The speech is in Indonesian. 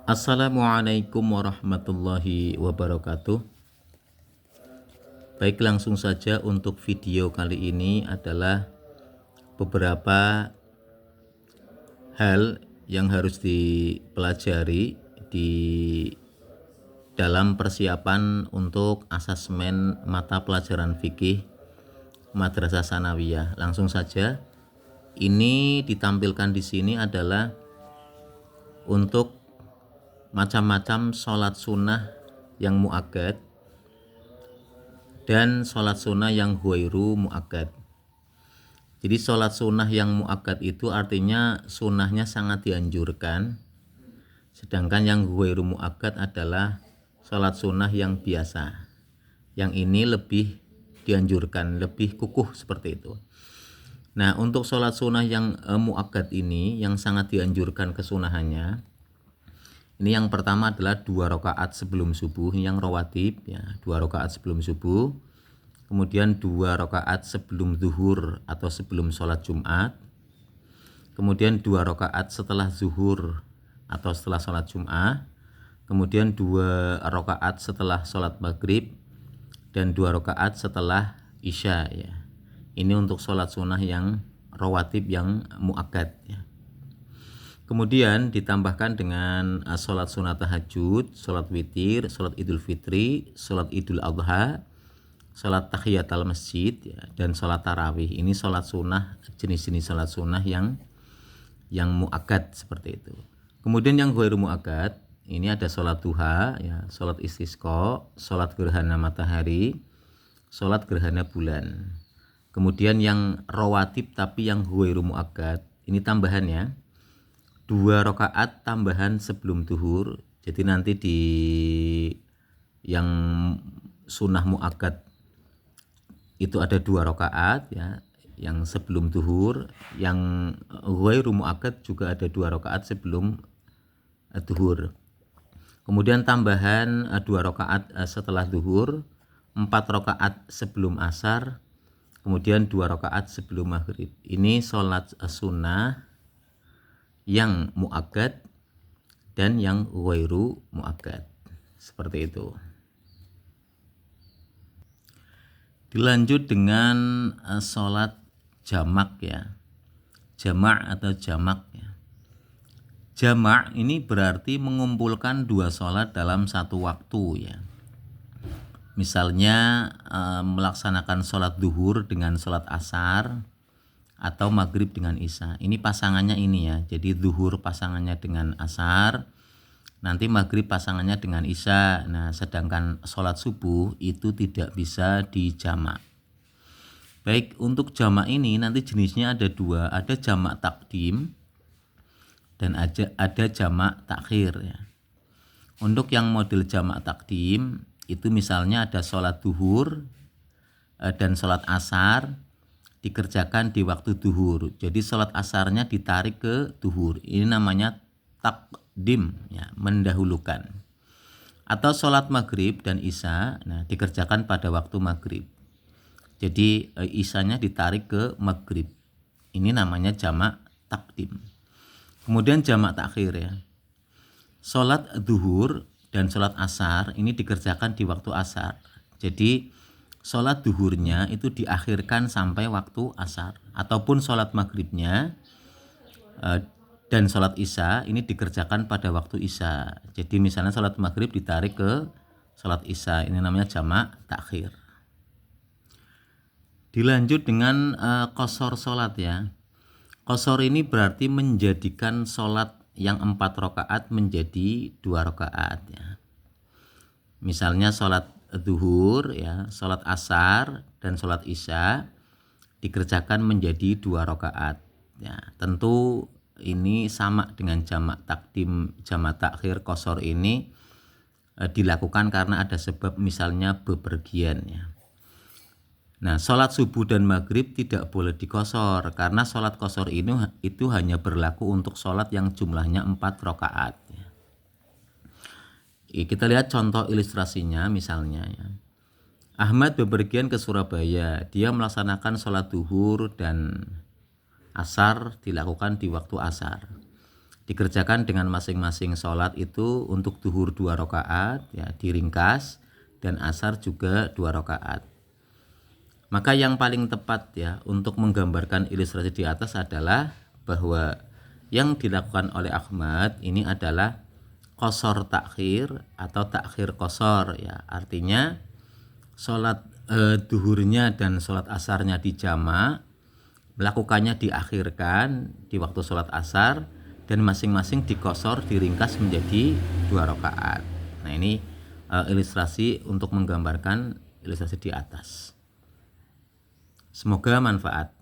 Assalamualaikum warahmatullahi wabarakatuh. Baik, langsung saja untuk video kali ini adalah beberapa hal yang harus dipelajari di dalam persiapan untuk asesmen mata pelajaran fikih Madrasah Tsanawiyah. Langsung saja, ini ditampilkan di sini adalah untuk macam-macam sholat sunnah yang muakkad dan sholat sunnah yang huwairu muakkad. Jadi sholat sunnah yang muakkad itu artinya sunnahnya sangat dianjurkan, sedangkan yang huwairu muakkad adalah sholat sunnah yang biasa. Yang ini lebih dianjurkan, lebih kukuh seperti itu. Nah, untuk sholat sunnah yang muakkad ini yang sangat dianjurkan kesunahannya, ini yang pertama adalah 2 rakaat sebelum subuh, yang rawatib ya, 2 rakaat sebelum subuh. Kemudian 2 rakaat sebelum zuhur atau sebelum sholat Jumat. Kemudian 2 rakaat setelah zuhur atau setelah sholat Jumat. Kemudian 2 rakaat setelah sholat maghrib dan 2 rakaat setelah isya ya. Ini untuk sholat sunnah yang rawatib yang muakkad ya. Kemudian ditambahkan dengan sholat sunat tahajud, sholat witir, sholat idul fitri, sholat idul adha, sholat tahiyatul masjid ya, dan sholat tarawih. Ini sholat sunnah, jenis-jenis sholat sunnah yang muakkad seperti itu. Kemudian yang ghairu muakkad, ini ada sholat duha, ya, sholat istisqa, sholat gerhana matahari, sholat gerhana bulan. Kemudian yang rawatib tapi yang ghairu muakkad, ini tambahannya 2 rakaat tambahan sebelum duhur. Jadi nanti di yang sunnah muakkad itu ada 2 rakaat ya, yang sebelum duhur. Yang ghairu muakkad juga ada 2 rakaat sebelum duhur. Kemudian tambahan 2 rakaat setelah duhur, 4 rakaat sebelum asar, kemudian 2 rakaat sebelum maghrib. Ini sholat sunnah yang muakkad dan yang ghairu muakkad. Seperti itu. Dilanjut dengan sholat jamak ya. Jamak atau jamak ya. Jamak ini berarti mengumpulkan 2 sholat dalam satu waktu ya. Misalnya melaksanakan sholat duhur dengan sholat asar, atau maghrib dengan isya. Ini pasangannya ini ya. Jadi zuhur pasangannya dengan asar, nanti maghrib pasangannya dengan isya. Nah, sedangkan sholat subuh itu tidak bisa dijamak. Baik, untuk jamak ini nanti jenisnya ada 2, ada jamak takdim dan ada jamak takhir ya. Untuk yang model jamak takdim itu misalnya ada sholat duhur dan sholat asar dikerjakan di waktu duhur. Jadi sholat asarnya ditarik ke duhur. Ini namanya takdim ya, mendahulukan. Atau sholat maghrib dan isya, nah dikerjakan pada waktu maghrib. Jadi isyanya ditarik ke maghrib. Ini namanya jamak takdim. Kemudian jamak takhir ya. Sholat duhur dan sholat asar ini dikerjakan di waktu asar. Jadi sholat duhurnya itu diakhirkan sampai waktu asar, ataupun sholat maghribnya dan sholat isya ini dikerjakan pada waktu isya. Jadi misalnya sholat maghrib ditarik ke sholat isya, ini namanya jamak takhir. Dilanjut dengan qashar sholat ya. Qashar ini berarti menjadikan sholat yang 4 rakaat menjadi 2 rakaat ya. Misalnya sholat zuhur ya, sholat asar dan sholat isya dikerjakan menjadi 2 rakaat ya. Tentu ini sama dengan jamak takdim, jamak takhir. Qashar ini dilakukan karena ada sebab, misalnya bepergian ya. Nah, sholat subuh dan maghrib tidak boleh dikosor karena sholat qashar ini itu hanya berlaku untuk sholat yang jumlahnya 4 rakaat ya. Kita lihat contoh ilustrasinya misalnya ya. Ahmad bepergian ke Surabaya. Dia melaksanakan sholat duhur dan asar dilakukan di waktu asar. dikerjakan dengan masing-masing sholat itu. Untuk duhur 2 rakaat ya diringkas, dan asar juga 2 rakaat. Maka yang paling tepat ya untuk menggambarkan ilustrasi di atas adalah bahwa yang dilakukan oleh Ahmad ini adalah qashar takhir atau takhir qashar ya. Artinya sholat duhurnya dan sholat asarnya dijamak, melakukannya diakhirkan di waktu sholat asar, dan masing-masing dikosor, diringkas menjadi 2 rakaat. Nah ini ilustrasi untuk menggambarkan ilustrasi di atas. Semoga manfaat.